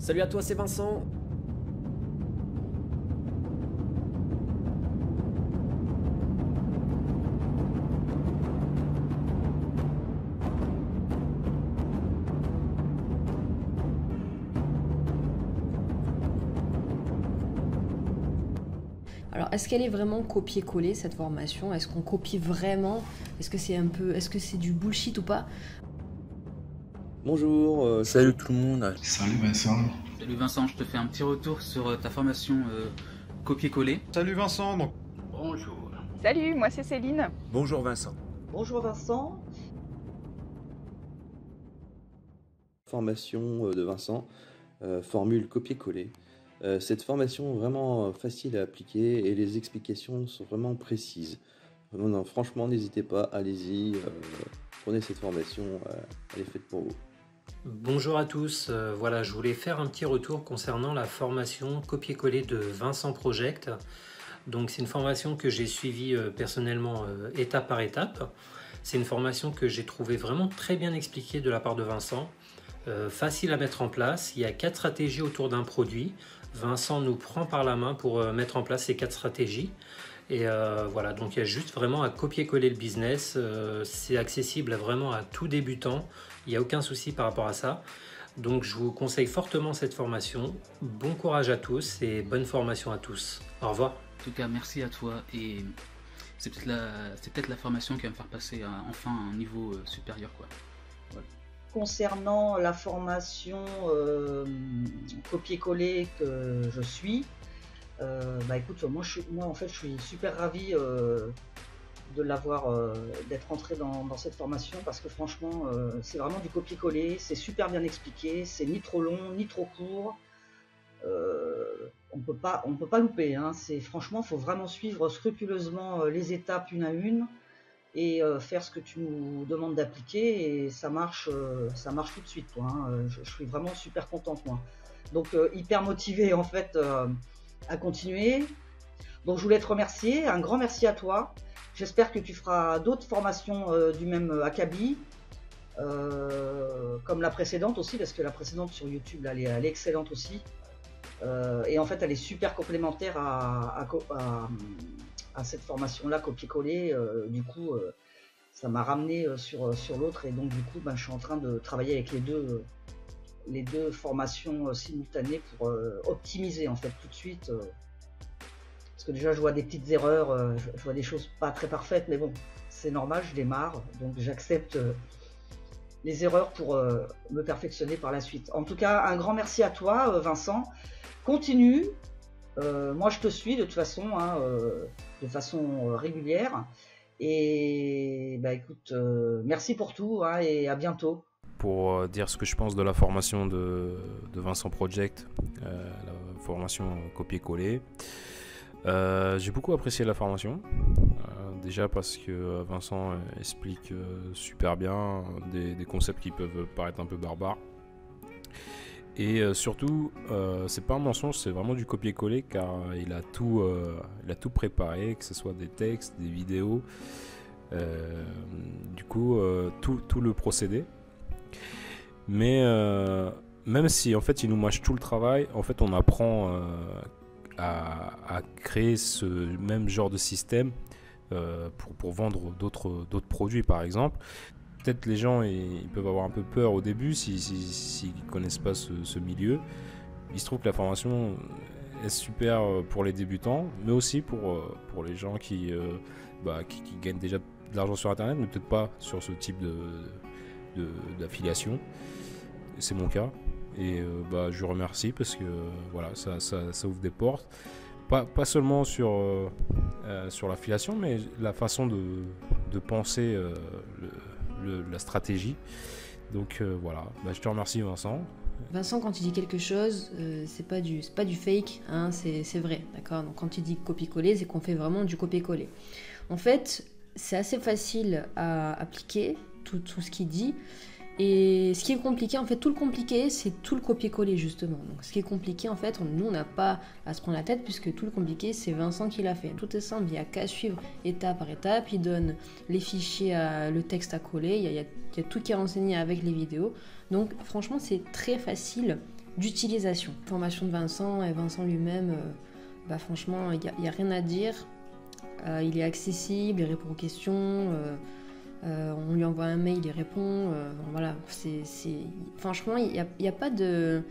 Salut à toi, c'est Vincent. Alors, est-ce qu'elle est vraiment copier-coller cette formation? Est-ce qu'on copie vraiment? Est-ce que c'est du bullshit ou pas? Bonjour, salut tout le monde. Salut Vincent. Salut Vincent, je te fais un petit retour sur ta formation copier-coller. Salut Vincent. Bonjour. Salut, moi c'est Céline. Bonjour Vincent. Bonjour Vincent. Formation de Vincent, formule copier-coller. Cette formation est vraiment facile à appliquer et les explications sont vraiment précises. Non, franchement, n'hésitez pas, allez-y, prenez cette formation, elle est faite pour vous. Bonjour à tous, voilà, je voulais faire un petit retour concernant la formation copier-coller de Vincent Project. Donc c'est une formation que j'ai suivie personnellement étape par étape. C'est une formation que j'ai trouvé vraiment très bien expliquée de la part de Vincent. Facile à mettre en place, il y a 4 stratégies autour d'un produit. Vincent nous prend par la main pour mettre en place ces 4 stratégies. Et voilà, donc il y a juste vraiment à copier-coller le business. C'est accessible vraiment à tout débutant. Il n'y a aucun souci par rapport à ça. Donc je vous conseille fortement cette formation. Bon courage à tous et bonne formation à tous. Au revoir. En tout cas, merci à toi et c'est peut-être la formation qui va me faire passer enfin à un niveau supérieur, quoi. Voilà. Concernant la formation copier-coller que je suis, écoute, moi en fait je suis super ravie de l'avoir, d'être entrée dans cette formation parce que franchement c'est vraiment du copier-coller, c'est super bien expliqué, c'est ni trop long ni trop court, on peut pas louper, hein. Franchement, faut vraiment suivre scrupuleusement les étapes une à une et faire ce que tu nous demandes d'appliquer et ça marche tout de suite, quoi, hein. Je suis vraiment super contente, moi. Donc hyper motivée en fait à continuer. Donc je voulais te remercier, un grand merci à toi. J'espère que tu feras d'autres formations du même acabit, comme la précédente aussi, parce que la précédente sur YouTube, là, elle est excellente aussi. Et en fait, elle est super complémentaire à cette formation-là, copier-coller. Du coup, ça m'a ramené sur l'autre. Et donc, du coup, je suis en train de travailler avec les deux formations simultanées pour optimiser, en fait, tout de suite. Parce que déjà, je vois des petites erreurs, je vois des choses pas très parfaites. Mais bon, c'est normal, je démarre. Donc, j'accepte les erreurs pour me perfectionner par la suite. En tout cas, un grand merci à toi, Vincent. Continue. Moi, je te suis de toute façon, hein, de façon régulière. Et écoute, merci pour tout, hein, et à bientôt. Pour dire ce que je pense de la formation de Vincent Project, la formation copier-coller. J'ai beaucoup apprécié la formation. Déjà parce que Vincent explique super bien des concepts qui peuvent paraître un peu barbares. Et surtout, c'est pas un mensonge, c'est vraiment du copier-coller car il a tout préparé, que ce soit des textes, des vidéos, du coup tout le procédé. Mais même si en fait il nous mâche tout le travail, en fait on apprend à créer ce même genre de système pour vendre d'autres produits par exemple. Peut-être les gens ils peuvent avoir un peu peur au début s'ils ne connaissent pas ce milieu. Il se trouve que la formation est super pour les débutants, mais aussi pour les gens qui gagnent déjà de l'argent sur Internet, mais peut-être pas sur ce type d'affiliation. C'est mon cas. Et je remercie parce que voilà, ça ouvre des portes. Pas seulement sur l'affiliation, mais la façon de penser la stratégie. Donc voilà, je te remercie Vincent. Vincent, quand tu dis quelque chose, c'est pas du fake, hein, c'est vrai, d'accord? Donc quand tu dis copier-coller, c'est qu'on fait vraiment du copier-coller. En fait, c'est assez facile à appliquer, tout ce qu'il dit. Et ce qui est compliqué, en fait, tout le compliqué, c'est tout le copier-coller, justement. Donc, ce qui est compliqué, en fait, nous, on n'a pas à se prendre la tête, puisque tout le compliqué, c'est Vincent qui l'a fait. Tout est simple, il n'y a qu'à suivre étape par étape. Il donne les fichiers, le texte à coller, il y a tout qui est renseigné avec les vidéos. Donc, franchement, c'est très facile d'utilisation. Formation de Vincent, et Vincent lui-même, franchement, il n'y a rien à dire. Il est accessible, il répond aux questions, on lui envoie un mail, il répond. Voilà, franchement, il n'y a pas de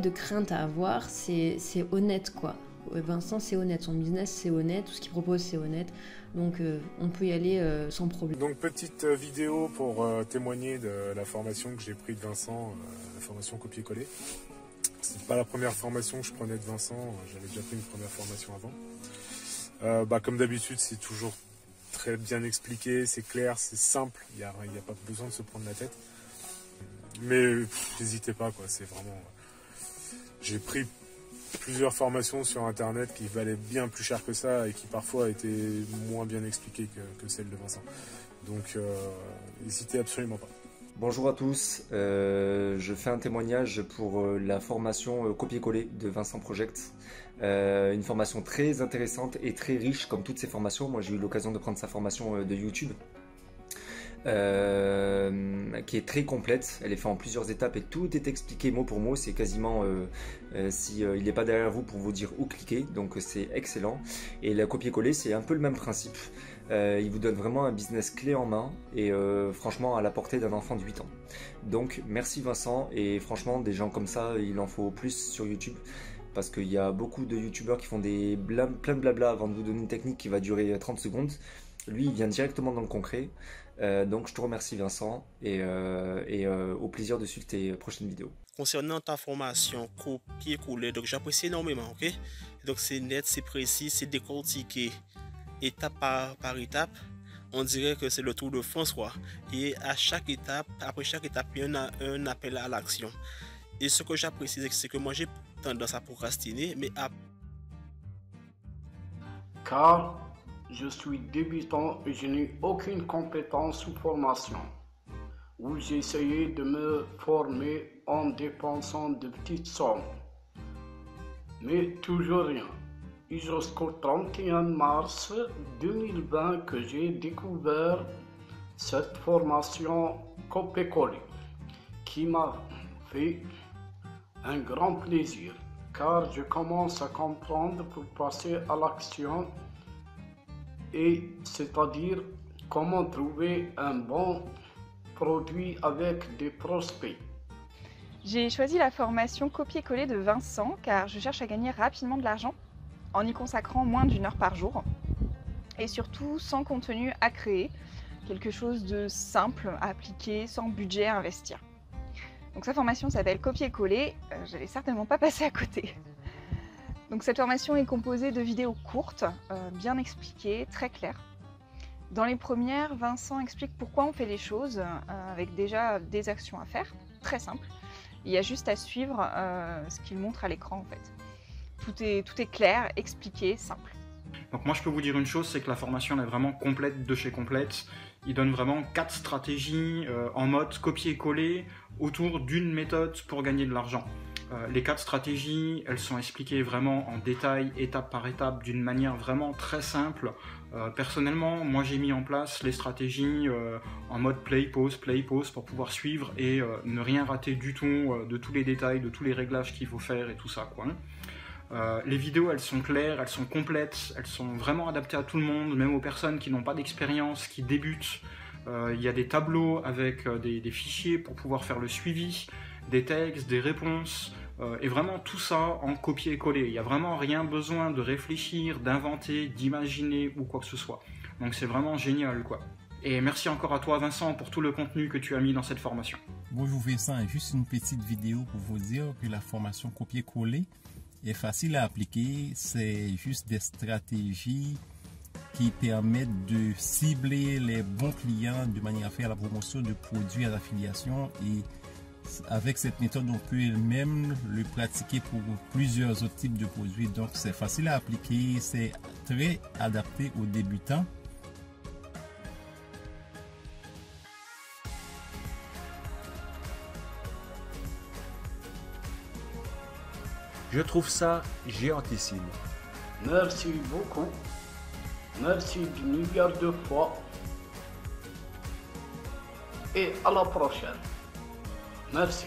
crainte à avoir, c'est honnête, quoi. Vincent, c'est honnête, son business, c'est honnête, tout ce qu'il propose, c'est honnête. Donc, on peut y aller sans problème. Donc, petite vidéo pour témoigner de la formation que j'ai prise de Vincent, la formation copier-coller. C'est pas la première formation que je prenais de Vincent, j'avais déjà pris une première formation avant. Comme d'habitude, c'est toujours très bien expliqué, c'est clair, c'est simple, il n'y a pas besoin de se prendre la tête. Mais n'hésitez pas, quoi, c'est vraiment... J'ai pris plusieurs formations sur internet qui valaient bien plus cher que ça et qui parfois étaient moins bien expliquées que celle de Vincent. Donc n'hésitez absolument pas. Bonjour à tous, je fais un témoignage pour la formation copier-coller de Vincent Project. Une formation très intéressante et très riche comme toutes ces formations. Moi j'ai eu l'occasion de prendre sa formation de YouTube. Qui est très complète, elle est faite en plusieurs étapes et tout est expliqué mot pour mot, c'est quasiment il n'est pas derrière vous pour vous dire où cliquer, donc c'est excellent. Et la copier-coller c'est un peu le même principe, il vous donne vraiment un business clé en main et franchement à la portée d'un enfant de 8 ans. Donc merci Vincent, et franchement des gens comme ça il en faut plus sur YouTube, parce qu'il y a beaucoup de youtubeurs qui font plein de blabla avant de vous donner une technique qui va durer 30 secondes. Lui il vient directement dans le concret. Donc je te remercie Vincent et au plaisir de suivre tes prochaines vidéos. Concernant ta formation copier-coller, donc j'apprécie énormément, ok? Donc c'est net, c'est précis, c'est décortiqué étape par étape. On dirait que c'est le Tour de France, quoi. Et à chaque étape, après chaque étape, il y a un appel à l'action. Et ce que j'apprécie, c'est que moi j'ai tendance à procrastiner, mais car je suis débutant et je n'ai aucune compétence ou formation. Où j'ai essayé de me former en dépensant de petites sommes. Mais toujours rien. Et jusqu'au 31 mars 2020 que j'ai découvert cette formation copier-coller qui m'a fait un grand plaisir car je commence à comprendre pour passer à l'action, et c'est-à-dire comment trouver un bon produit avec des prospects. J'ai choisi la formation copier-coller de Vincent car je cherche à gagner rapidement de l'argent en y consacrant moins d'1 heure par jour et surtout sans contenu à créer, quelque chose de simple à appliquer sans budget à investir. Donc sa formation s'appelle copier-coller, j'allais certainement pas passer à côté. Donc cette formation est composée de vidéos courtes, bien expliquées, très claires. Dans les premières, Vincent explique pourquoi on fait les choses, avec déjà des actions à faire, très simples. Il y a juste à suivre ce qu'il montre à l'écran en fait. Tout est clair, expliqué, simple. Donc moi je peux vous dire une chose, c'est que la formation elle est vraiment complète de chez complète. Il donne vraiment 4 stratégies en mode copier-coller autour d'une méthode pour gagner de l'argent. Les 4 stratégies, elles sont expliquées vraiment en détail, étape par étape, d'une manière vraiment très simple. Personnellement, moi j'ai mis en place les stratégies en mode play-pause pour pouvoir suivre et ne rien rater du tout de tous les détails, de tous les réglages qu'il faut faire et tout ça, quoi. Les vidéos elles sont claires, elles sont complètes, elles sont vraiment adaptées à tout le monde, même aux personnes qui n'ont pas d'expérience, qui débutent. Il y a des tableaux avec des fichiers pour pouvoir faire le suivi, des textes, des réponses, et vraiment tout ça en copier-coller. Il n'y a vraiment rien besoin de réfléchir, d'inventer, d'imaginer ou quoi que ce soit. Donc c'est vraiment génial, quoi. Et merci encore à toi Vincent pour tout le contenu que tu as mis dans cette formation. Bonjour Vincent, juste une petite vidéo pour vous dire que la formation copier-coller est facile à appliquer, c'est juste des stratégies qui permettent de cibler les bons clients de manière à faire la promotion de produits à l'affiliation, et avec cette méthode on peut même le pratiquer pour plusieurs autres types de produits. Donc c'est facile à appliquer, c'est très adapté aux débutants. Je trouve ça géantissime. Merci beaucoup. Merci d'une milliard de fois. Et à la prochaine. Merci.